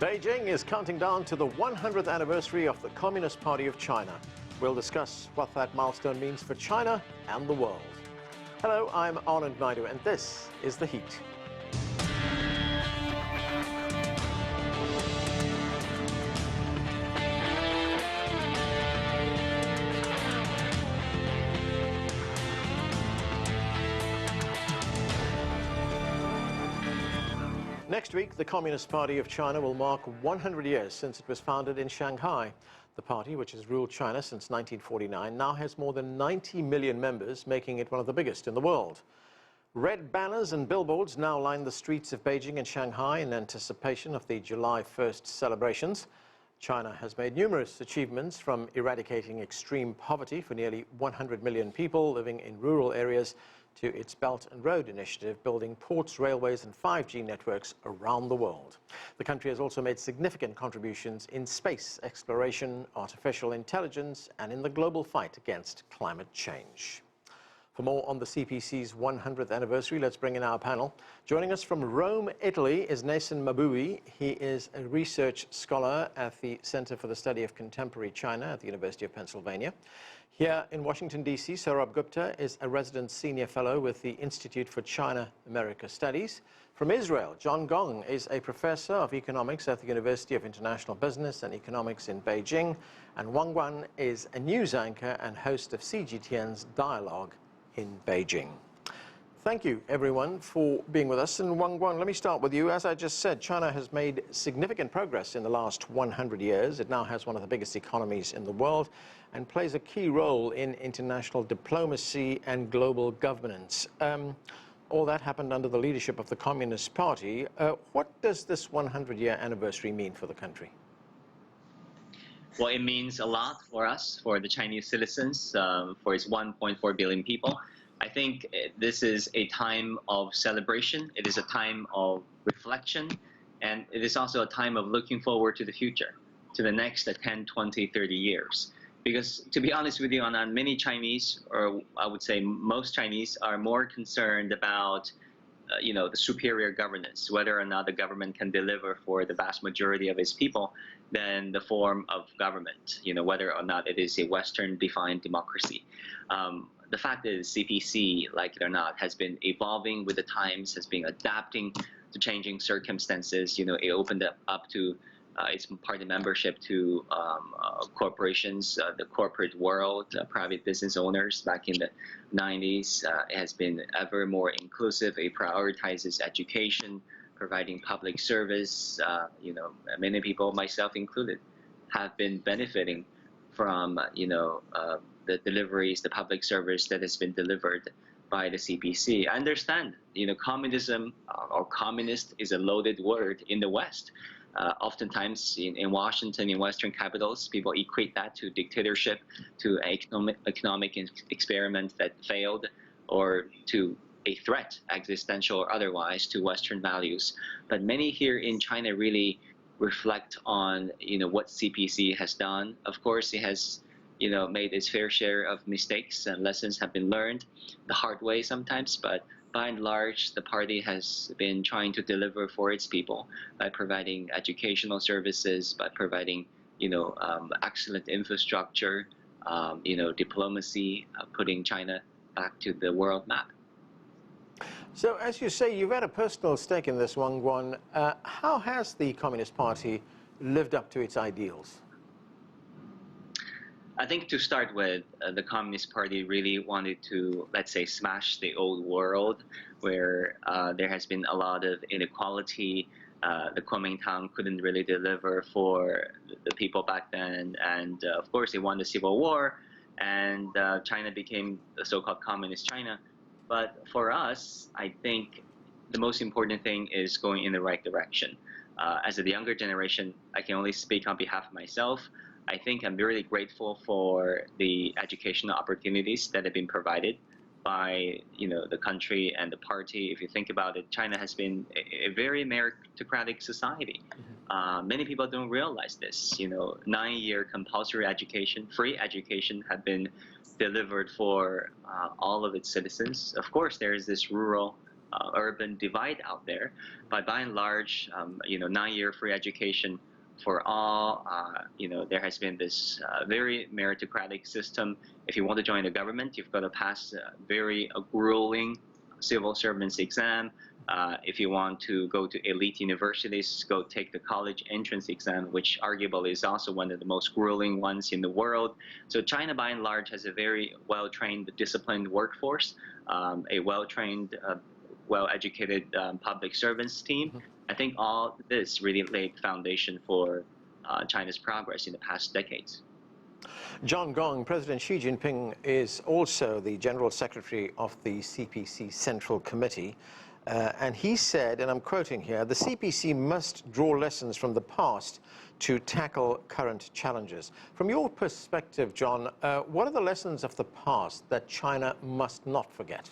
Beijing is counting down to the 100th anniversary of the Communist Party of China. We'll discuss what that milestone means for China and the world. Hello, I'm Anand Naidu, and this is The Heat. Next week, the Communist Party of China will mark 100 years since it was founded in Shanghai. The party, which has ruled China since 1949, now has more than 90 million members, making it one of the biggest in the world. Red banners and billboards now line the streets of Beijing and Shanghai in anticipation of the July 1st celebrations. China has made numerous achievements, from eradicating extreme poverty for nearly 100 million people living in rural areas to its Belt and Road Initiative, building ports, railways and 5G networks around the world. The country has also made significant contributions in space exploration, artificial intelligence and in the global fight against climate change. For more on the CPC's 100th anniversary, let's bring in our panel. Joining us from Rome, Italy, is Neysun Mahboubi. He is a research scholar at the Center for the Study of Contemporary China at the University of Pennsylvania. Here in Washington, D.C., Saurabh Gupta is a resident senior fellow with the Institute for China-America Studies. From Israel, John Gong is a professor of economics at the University of International Business and Economics in Beijing. And Wang Guan is a news anchor and host of CGTN's Dialogue in Beijing. Thank you, everyone, for being with us. And Wang Guan, let me start with you. As I just said, China has made significant progress in the last 100 years. It now has one of the biggest economies in the world and plays a key role in international diplomacy and global governance. All that happened under the leadership of the Communist Party. What does this 100-year anniversary mean for the country? Well, it means a lot for us, for the Chinese citizens, for its 1.4 billion people. I think this is a time of celebration. It is a time of reflection. And it is also a time of looking forward to the future, to the next 10, 20, 30 years. Because to be honest with you, Anand, many Chinese, or I would say most Chinese, are more concerned about the superior governance, whether or not the government can deliver for the vast majority of its people, than the form of government, whether or not it is a Western-defined democracy. The fact is, CPC, like it or not, has been evolving with the times, has been adapting to changing circumstances. It opened up to its party membership to corporations, the corporate world, private business owners back in the 90s. It has been ever more inclusive. It prioritizes education, providing public service. Many people, myself included, have been benefiting from the deliveries, the public service that has been delivered by the CPC. I understand, communism or communist is a loaded word in the West. Oftentimes in Washington, in Western capitals, people equate that to dictatorship, to an economic experiment that failed, or to a threat, existential or otherwise, to Western values. But many here in China really reflect on what CPC has done. Of course, it has made its fair share of mistakes, and lessons have been learned the hard way sometimes, but by and large, the party has been trying to deliver for its people by providing educational services, by providing excellent infrastructure, diplomacy, putting China back to the world map. So, as you say, you've had a personal stake in this, Wang Guan. How has the Communist Party lived up to its ideals? I think to start with, the Communist Party really wanted to, let's say, smash the old world where there has been a lot of inequality. The Kuomintang couldn't really deliver for the people back then. And of course, they won the Civil War, and China became the so-called Communist China. But for us, I think the most important thing is going in the right direction. As the younger generation, I can only speak on behalf of myself. I think I'm really grateful for the educational opportunities that have been provided by the country and the party. If you think about it, China has been a very meritocratic society. Many people don't realize this. 9-year compulsory education, free education, have been delivered for all of its citizens. Of course, there is this rural urban divide out there. But by and large, 9-year free education for all. There has been this very meritocratic system. If you want to join the government, you've got to pass a very grueling civil servants exam. If you want to go to elite universities, go take the college entrance exam, which arguably is also one of the most grueling ones in the world. So China, by and large, has a very well-trained, disciplined workforce, a well-trained, well-educated public servants team. I think all this really laid the foundation for China's progress in the past decades. John Gong, President Xi Jinping is also the General Secretary of the CPC Central Committee. And he said, and I'm quoting here, the CPC must draw lessons from the past to tackle current challenges. From your perspective, John, what are the lessons of the past that China must not forget?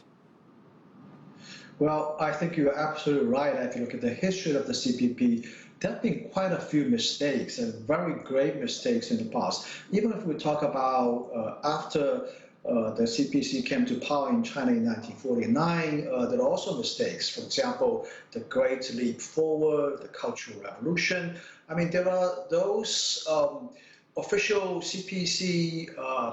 Well, I think you're absolutely right. If you look at the history of the CPP, there have been quite a few mistakes and very great mistakes in the past. Even if we talk about after the CPC came to power in China in 1949, there are also mistakes. For example, the Great Leap Forward, the Cultural Revolution. I mean, there are those official CPC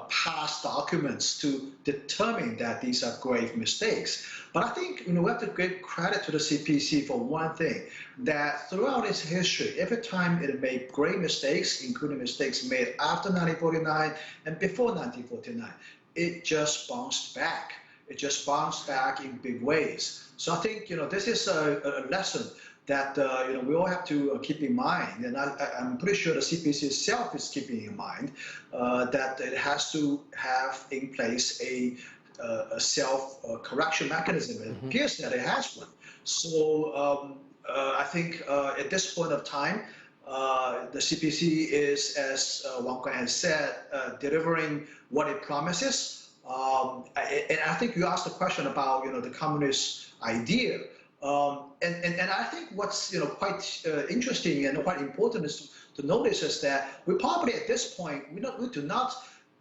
past documents to determine that these are grave mistakes. But I think we have to give credit to the CPC for one thing, that throughout its history, every time it made great mistakes, including mistakes made after 1949 and before 1949, it just bounced back. It just bounced back in big ways. So I think this is a lesson that we all have to keep in mind, and I'm pretty sure the CPC itself is keeping in mind that it has to have in place a self-correction mechanism. It appears that it has one. So I think at this point of time, the CPC is, as Wang Guan has said, delivering what it promises. And I think you asked a question about the communist idea. And I think what's quite interesting and quite important is to notice is that we probably at this point we do not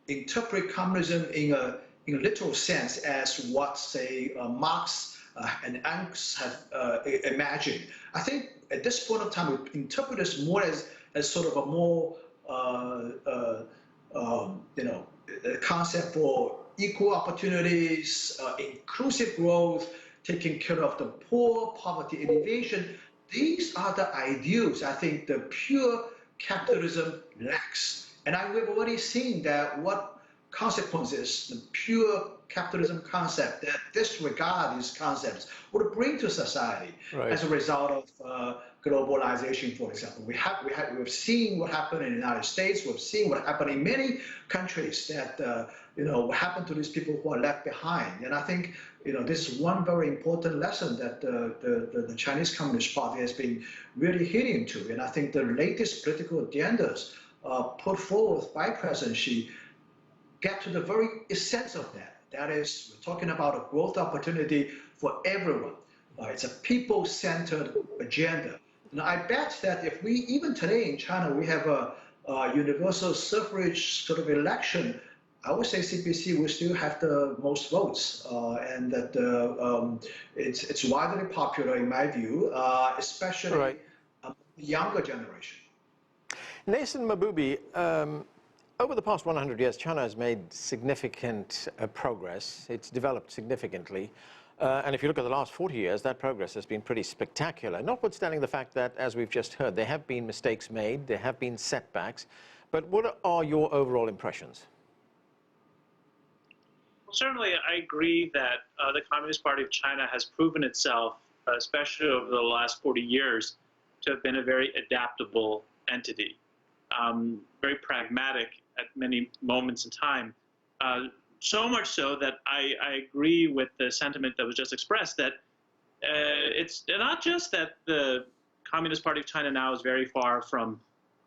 interpret communism in a literal sense as what say Marx and Engels have imagined. I think at this point of time we interpret this more as sort of a more concept for equal opportunities, inclusive growth, taking care of the poor, poverty alleviation. These are the ideals I think the pure capitalism lacks. And we've already seen that what consequences the pure capitalism concept that disregard these concepts would bring to society as a result of globalization, for example. We've seen what happened in the United States. We've seen what happened in many countries that what happened to these people who are left behind. And I think this is one very important lesson that the Chinese Communist Party has been really hitting to. And I think the latest political agendas put forth by President Xi get to the very essence of that. That is, we're talking about a growth opportunity for everyone. It's a people-centered agenda. Now, I bet that if we, even today in China, we have a universal suffrage sort of election, I would say CPC will still have the most votes, and that it's widely popular in my view, especially the younger generation. Neysun Mahboubi, over the past 100 years, China has made significant progress. It's developed significantly. And if you look at the last 40 years, that progress has been pretty spectacular, notwithstanding the fact that, as we've just heard, there have been mistakes made, there have been setbacks. But what are your overall impressions? Well, certainly, I agree that the Communist Party of China has proven itself, especially over the last 40 years, to have been a very adaptable entity, very pragmatic at many moments in time. So much so that I agree with the sentiment that was just expressed, that it's not just that the Communist Party of China now is very far from,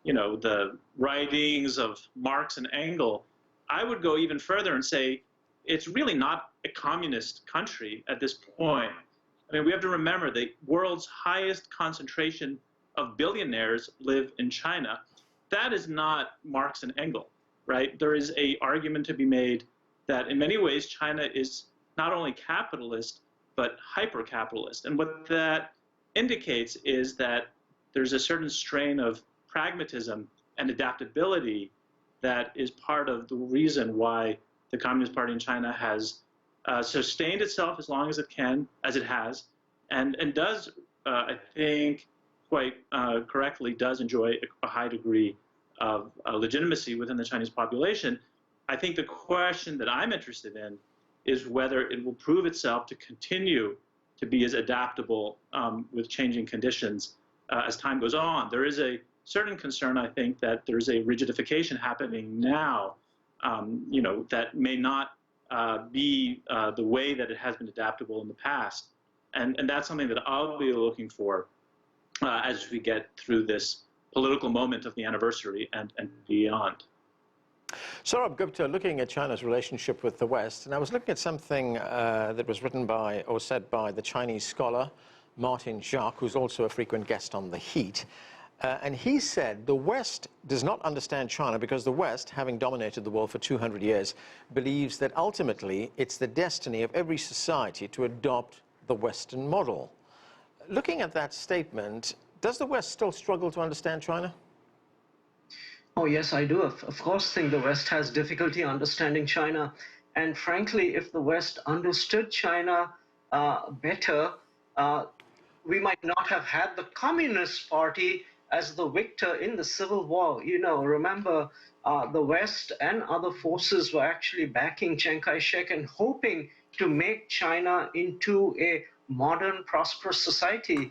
the writings of Marx and Engels. I would go even further and say it's really not a communist country at this point. I mean, we have to remember the world's highest concentration of billionaires live in China. That is not Marx and Engels, right? There is an argument to be made that in many ways China is not only capitalist, but hyper-capitalist. And what that indicates is that there's a certain strain of pragmatism and adaptability that is part of the reason why the Communist Party in China has sustained itself as long as it can, as it has, and does, I think, quite correctly, does enjoy a high degree of legitimacy within the Chinese population. I think the question that I'm interested in is whether it will prove itself to continue to be as adaptable with changing conditions as time goes on. There is a certain concern, I think, that there's a rigidification happening now, that may not be the way that it has been adaptable in the past. And that's something that I'll be looking for as we get through this political moment of the anniversary and beyond. Saurabh Gupta, looking at China's relationship with the West, and I was looking at something that was written by, or said by, the Chinese scholar Martin Jacques, who's also a frequent guest on The Heat. And he said the West does not understand China because the West, having dominated the world for 200 years, believes that ultimately it's the destiny of every society to adopt the Western model. Looking at that statement, does the West still struggle to understand China? Oh, yes, I do. Of course, think the West has difficulty understanding China. And frankly, if the West understood China better, we might not have had the Communist Party as the victor in the Civil War. You know, remember, the West and other forces were actually backing Chiang Kai-shek and hoping to make China into a modern, prosperous society.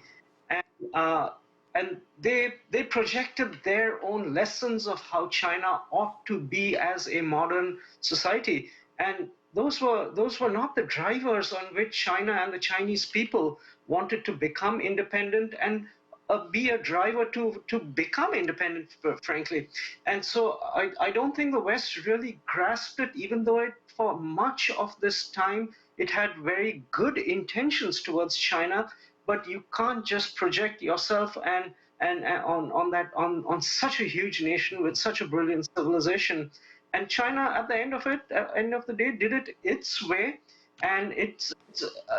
And they projected their own lessons of how China ought to be as a modern society. And those were not the drivers on which China and the Chinese people wanted to become independent and be a driver to become independent, frankly. And so I don't think the West really grasped it, even though for much of this time it had very good intentions towards China. But you can't just project yourself and on such a huge nation with such a brilliant civilization. And China, at the end of the day, did it its way. And it's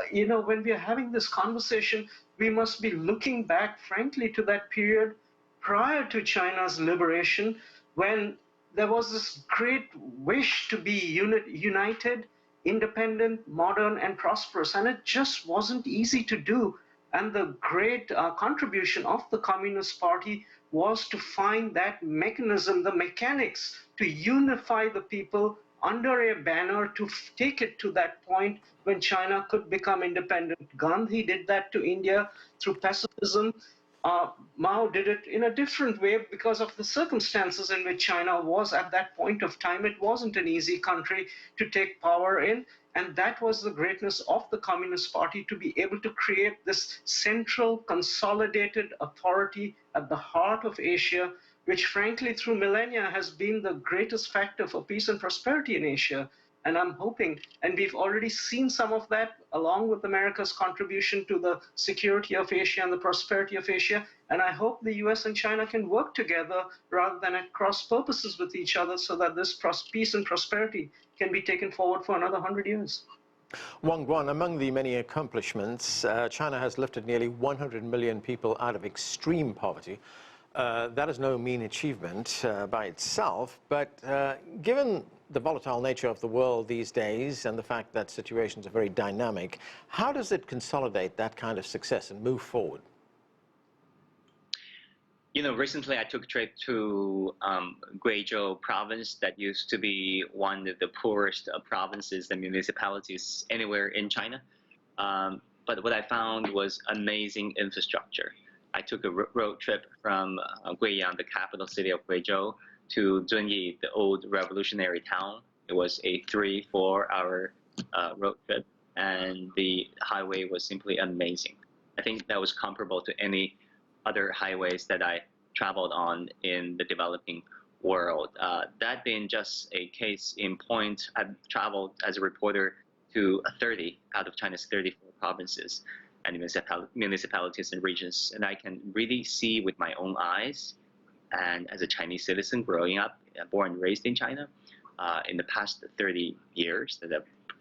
when we are having this conversation, we must be looking back, frankly, to that period prior to China's liberation, when there was this great wish to be united, independent, modern, and prosperous. And it just wasn't easy to do. And the great contribution of the Communist Party was to find that mechanism, the mechanics, to unify the people under a banner to take it to that point when China could become independent. Gandhi did that to India through pacifism. Mao did it in a different way because of the circumstances in which China was at that point of time. It wasn't an easy country to take power in. And that was the greatness of the Communist Party, to be able to create this central, consolidated authority at the heart of Asia, which frankly through millennia has been the greatest factor for peace and prosperity in Asia. And I'm hoping, and we've already seen some of that along with America's contribution to the security of Asia and the prosperity of Asia. And I hope the US and China can work together rather than at cross purposes with each other, so that this peace and prosperity can be taken forward for another 100 years. Wang Guan, among the many accomplishments, China has lifted nearly 100 million people out of extreme poverty. That is no mean achievement by itself, but given the volatile nature of the world these days and the fact that situations are very dynamic, how does it consolidate that kind of success and move forward? You know, recently I took a trip to Guizhou province that used to be one of the poorest provinces and municipalities anywhere in China. But what I found was amazing infrastructure. I took a road trip from Guiyang, the capital city of Guizhou, to Zunyi, the old revolutionary town. It was a 3-4 hour road trip, and the highway was simply amazing. I think that was comparable to any other highways that I traveled on in the developing world. That being just a case in point, I've traveled as a reporter to 30 out of China's 34 provinces and municipalities and regions, and I can really see with my own eyes, and as a Chinese citizen growing up, born and raised in China, in the past 30 years,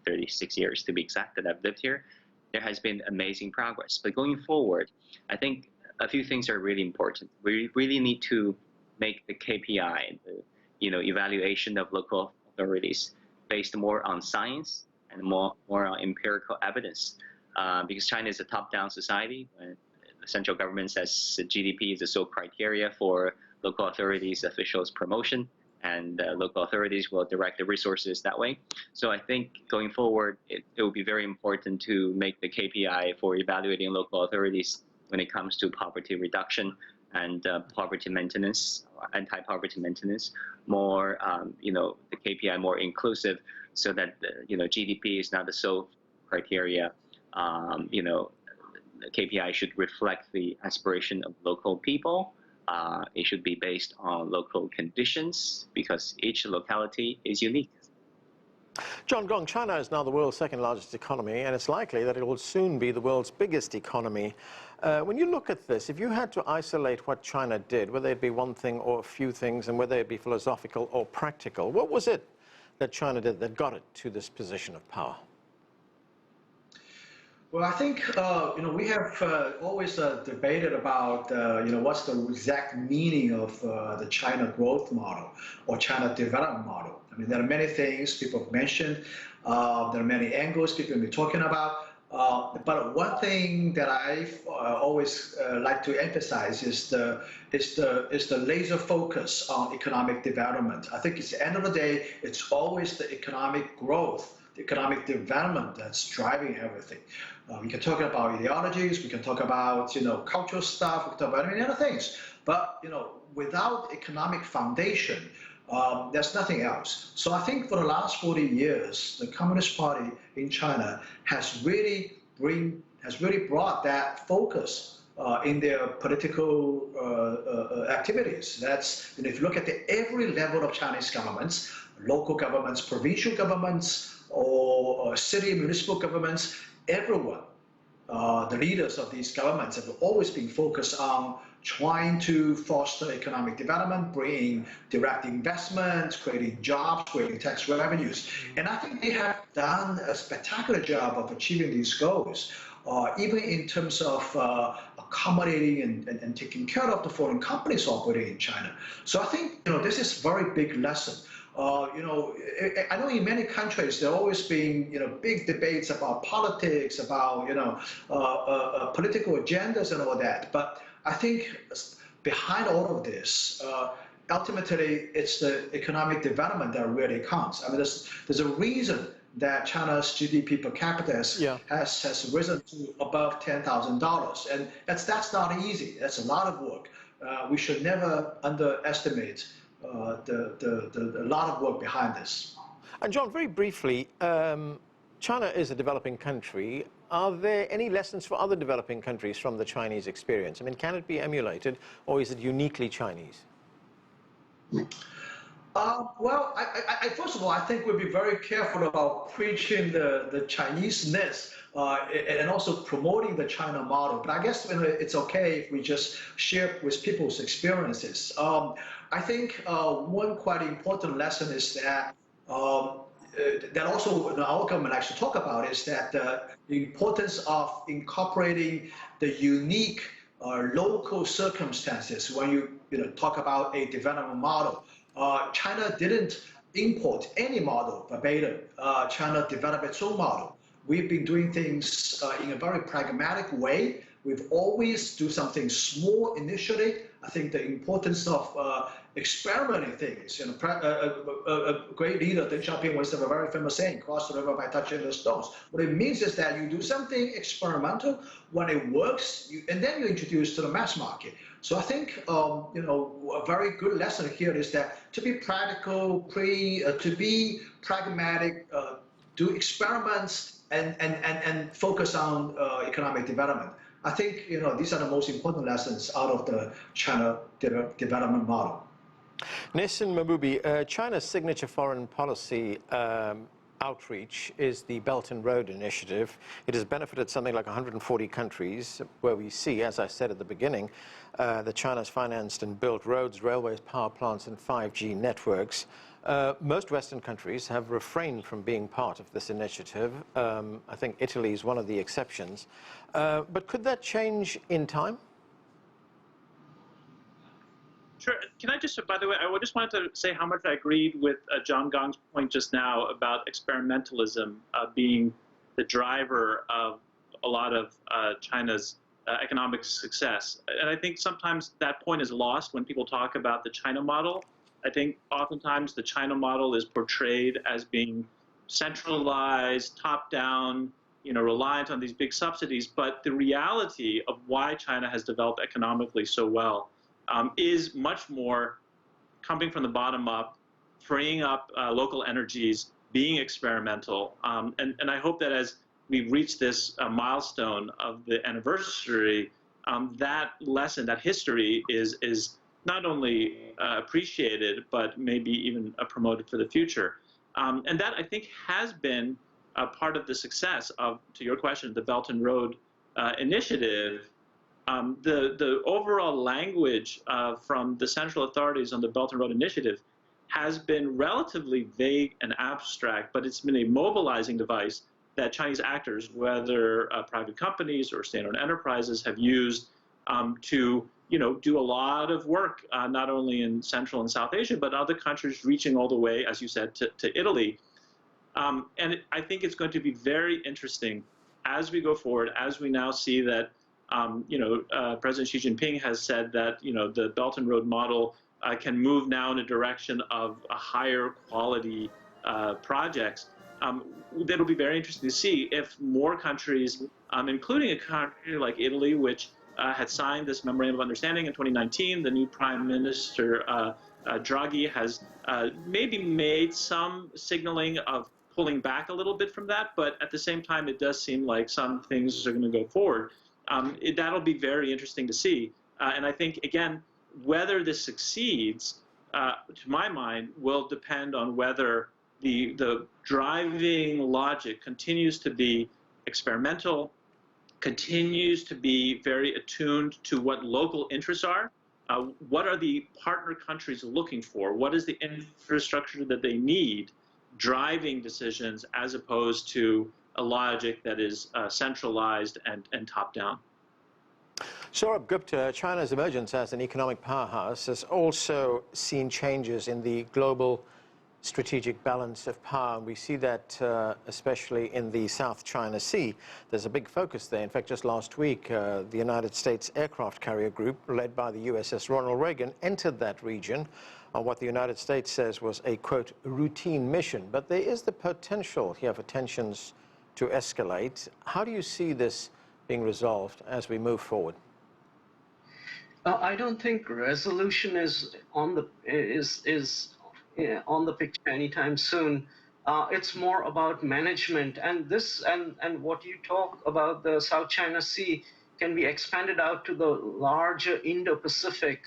36 years to be exact, that I've lived here, there has been amazing progress. But going forward, I think a few things are really important. We really need to make the KPI, evaluation of local authorities based more on science and more on empirical evidence. Because China is a top-down society. The central government says GDP is the sole criteria for local authorities' officials' promotion, and local authorities will direct the resources that way. So I think going forward, it will be very important to make the KPI for evaluating local authorities when it comes to poverty reduction and poverty maintenance, anti-poverty maintenance, more, the KPI more inclusive, so that GDP is not the sole criteria. The KPI should reflect the aspiration of local people. It should be based on local conditions because each locality is unique. John Gong, China is now the world's second largest economy, and it's likely that it will soon be the world's biggest economy. When you look at this, if you had to isolate what China did, whether it be one thing or a few things, and whether it be philosophical or practical, what was it that China did that got it to this position of power? Well, I think we have always debated about what's the exact meaning of the China growth model or China development model. I mean, there are many things people have mentioned. There are many angles people have been talking about. But one thing that I always like to emphasize is the laser focus on economic development. I think at the end of the day, it's always the economic growth, the economic development that's driving everything. We can talk about ideologies, we can talk about cultural stuff, we can talk about many other things. But without economic foundation, there's nothing else. So I think for the last 40 years, the Communist Party in China has really brought that focus in their political activities. That's if you look at every level of Chinese governments, local governments, provincial governments, or city municipal governments, everyone, the leaders of these governments have always been focused on trying to foster economic development, bringing direct investments, creating jobs, creating tax revenues. And I think they have done a spectacular job of achieving these goals, even in terms of accommodating and taking care of the foreign companies operating in China. So I think this is a very big lesson. I know in many countries there have always been big debates about politics, about political agendas and all that. But I think behind all of this, ultimately it's the economic development that really counts. I mean, there's a reason that China's GDP per capita has risen to above $10,000, and that's not easy. That's a lot of work. We should never underestimate the lot of work behind this. And John, very briefly, China is a developing country. Are there any lessons for other developing countries from the Chinese experience? I mean, can it be emulated, or is it uniquely Chinese? Well, first of all, I think we'll be very careful about preaching the Chinese-ness and also promoting the China model. But I guess it's okay if we just share with people's experiences. I think one quite important lesson is that that also our government likes to talk about is that the importance of incorporating the unique local circumstances when you talk about a development model. China didn't import any model verbatim. China developed its own model. We've been doing things in a very pragmatic way. We've always do something small initially. I think the importance of experimenting things. A great leader, Deng Xiaoping, once had a very famous saying, "Cross the river by touching the stones." What it means is that you do something experimental. When it works, and then you introduce to the mass market. So I think a very good lesson here is that to be practical, to be pragmatic, do experiments, and focus on economic development. I think these are the most important lessons out of the China development model. Neysun Mahboubi, China's signature foreign policy outreach is the Belt and Road Initiative. It has benefited something like 140 countries, where we see, as I said at the beginning, that China's financed and built roads, railways, power plants, and 5G networks. Most Western countries have refrained from being part of this initiative. I think Italy is one of the exceptions. But could that change in time? Sure. Can I just, by the way, I just wanted to say how much I agreed with John Gong's point just now about experimentalism being the driver of a lot of China's economic success. And I think sometimes that point is lost when people talk about the China model. I think oftentimes the China model is portrayed as being centralized, top-down, reliant on these big subsidies. But the reality of why China has developed economically so well is much more coming from the bottom up, freeing up local energies, being experimental. And I hope that as we reach this milestone of the anniversary, that lesson, that history is not only appreciated, but maybe even promoted for the future. And that, I think, has been a part of the success of, to your question, the Belt and Road Initiative. The overall language from the central authorities on the Belt and Road Initiative has been relatively vague and abstract, but it's been a mobilizing device that Chinese actors, whether private companies or state-owned enterprises, have used to do a lot of work, not only in Central and South Asia, but other countries reaching all the way, as you said, to Italy. And I think it's going to be very interesting as we go forward, as we now see that President Xi Jinping has said that the Belt and Road model can move now in a direction of a higher quality projects. That'll be very interesting to see if more countries, including a country like Italy, which had signed this memorandum of understanding in 2019, the new Prime Minister Draghi has maybe made some signaling of pulling back a little bit from that, but at the same time, it does seem like some things are going to go forward. That'll be very interesting to see. And I think, again, whether this succeeds, to my mind, will depend on whether the driving logic continues to be experimental, continues to be very attuned to what local interests are. What are the partner countries looking for? What is the infrastructure that they need driving decisions as opposed to a logic that is centralized and top-down? Saurabh Gupta, China's emergence as an economic powerhouse has also seen changes in the global strategic balance of power. We see that especially in the South China Sea. There's a big focus there. In fact, just last week, the United States aircraft carrier group, led by the USS Ronald Reagan, entered that region on what the United States says was a, quote, routine mission. But there is the potential here for tensions to escalate. How do you see this being resolved as we move forward? I don't think resolution is on the picture anytime soon. It's more about management, and what you talk about the South China Sea can be expanded out to the larger Indo-Pacific.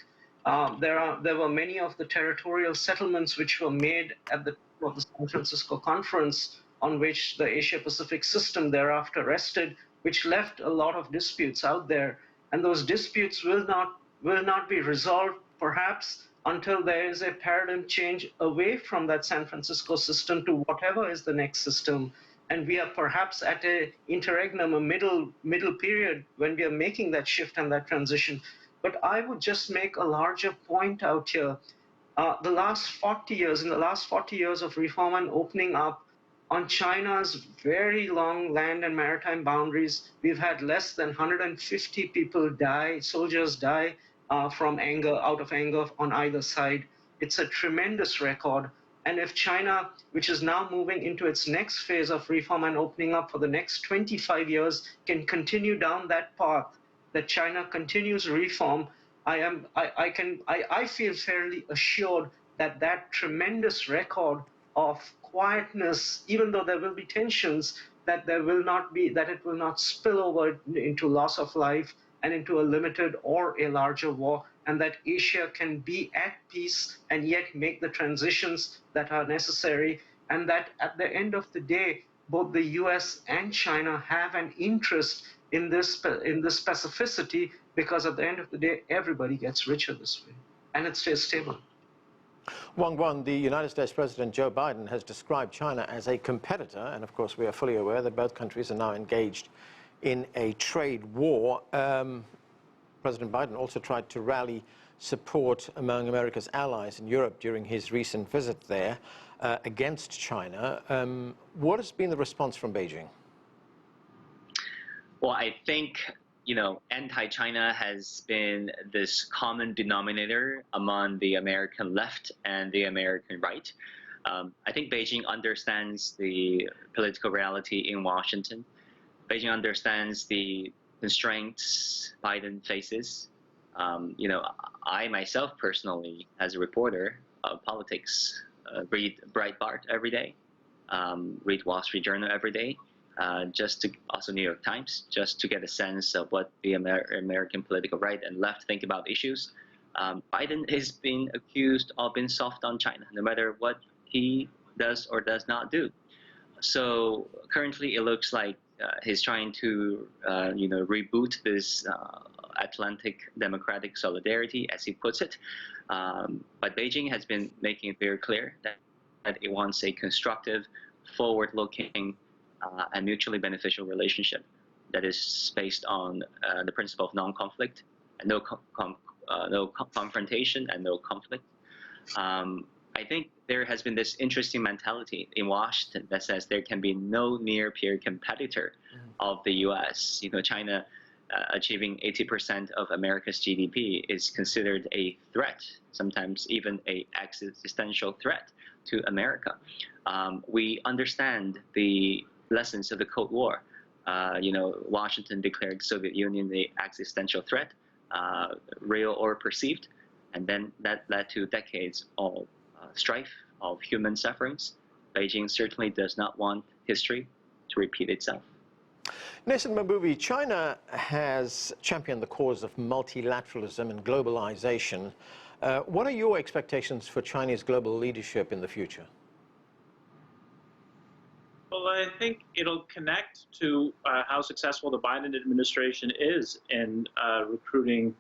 There were many of the territorial settlements which were made at the San Francisco conference, on which the Asia-Pacific system thereafter rested, which left a lot of disputes out there, and those disputes will not be resolved, perhaps, until there is a paradigm change away from that San Francisco system to whatever is the next system. And we are perhaps at a interregnum, a middle period, when we are making that shift and that transition. But I would just make a larger point out here. In the last 40 years of reform and opening up on China's very long land and maritime boundaries, we've had less than 150 people die, soldiers die, out of anger on either side. It's a tremendous record. And if China, which is now moving into its next phase of reform and opening up for the next 25 years, can continue down that path, that China continues reform, I feel fairly assured that that tremendous record of quietness, even though there will be tensions, that it will not spill over into loss of life and into a limited or a larger war, and that Asia can be at peace and yet make the transitions that are necessary, and that at the end of the day, both the US and China have an interest in this specificity, because at the end of the day, everybody gets richer this way, and it stays stable. Wang Guan, the United States President Joe Biden has described China as a competitor, and of course we are fully aware that both countries are now engaged in a trade war. President Biden also tried to rally support among America's allies in Europe during his recent visit there against China. What has been the response from Beijing? Well, I think, anti-China has been this common denominator among the American left and the American right. I think Beijing understands the political reality in Washington. Beijing understands the constraints Biden faces. I myself personally, as a reporter of politics, read Breitbart every day, read Wall Street Journal every day, also New York Times, just to get a sense of what the American political right and left think about issues. Biden is being accused of being soft on China, no matter what he does or does not do. So currently, it looks like he's trying to, reboot this Atlantic democratic solidarity, as he puts it. But Beijing has been making it very clear that it wants a constructive, forward-looking, and mutually beneficial relationship that is based on the principle of non-conflict and no confrontation and no conflict. I think there has been this interesting mentality in Washington that says there can be no near-peer competitor of the U.S. China achieving 80% of America's GDP is considered a threat, sometimes even an existential threat to America. We understand the lessons of the Cold War. Washington declared Soviet Union the existential threat, real or perceived, and then that led to decades of strife, of human sufferings. Beijing certainly does not want history to repeat itself. Neysun, Mahboubi, China has championed the cause of multilateralism and globalization. What are your expectations for Chinese global leadership in the future? Well, I think it'll connect to how successful the Biden administration is in recruiting,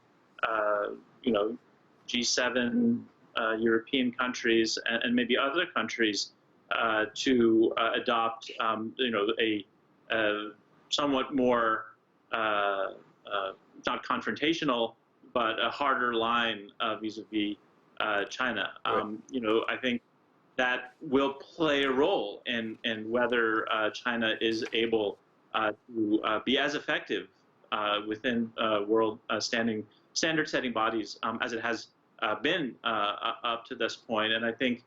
G7 European countries and maybe other countries to adopt, a somewhat more not confrontational, but a harder line vis-a-vis China. Right. I think that will play a role in whether China is able to be as effective within world standard-setting bodies as it has been up to this point. And I think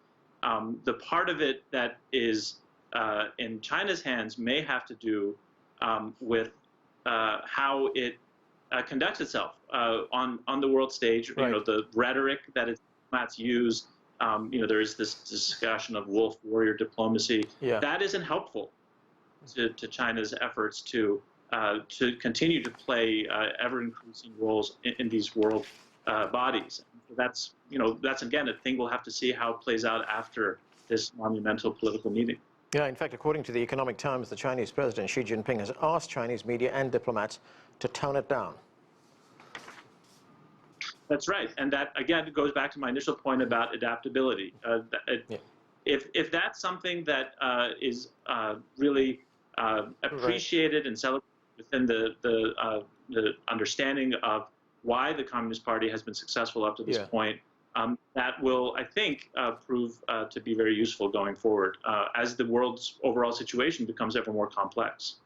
the part of it that is in China's hands may have to do with how it conducts itself on the world stage. Right. The rhetoric that its diplomats use. There is this discussion of wolf warrior diplomacy. Yeah. That isn't helpful to China's efforts to continue to play ever increasing roles in these world bodies. So that's again a thing we'll have to see how it plays out after this monumental political meeting. Yeah, in fact, according to the Economic Times, the Chinese President Xi Jinping has asked Chinese media and diplomats to tone it down. That's right, and that again goes back to my initial point about adaptability. If that's something that is really appreciated and celebrated within the understanding of why the Communist Party has been successful up to this point, that will, I think, prove to be very useful going forward as the world's overall situation becomes ever more complex.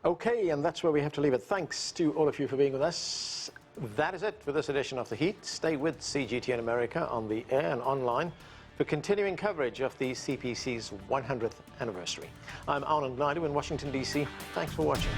Okay, and that's where we have to leave it. Thanks to all of you for being with us. That is it for this edition of The Heat. Stay with CGTN America on the air and online for continuing coverage of the CPC's 100th anniversary. I'm Anand Naidu in Washington, D.C. Thanks for watching.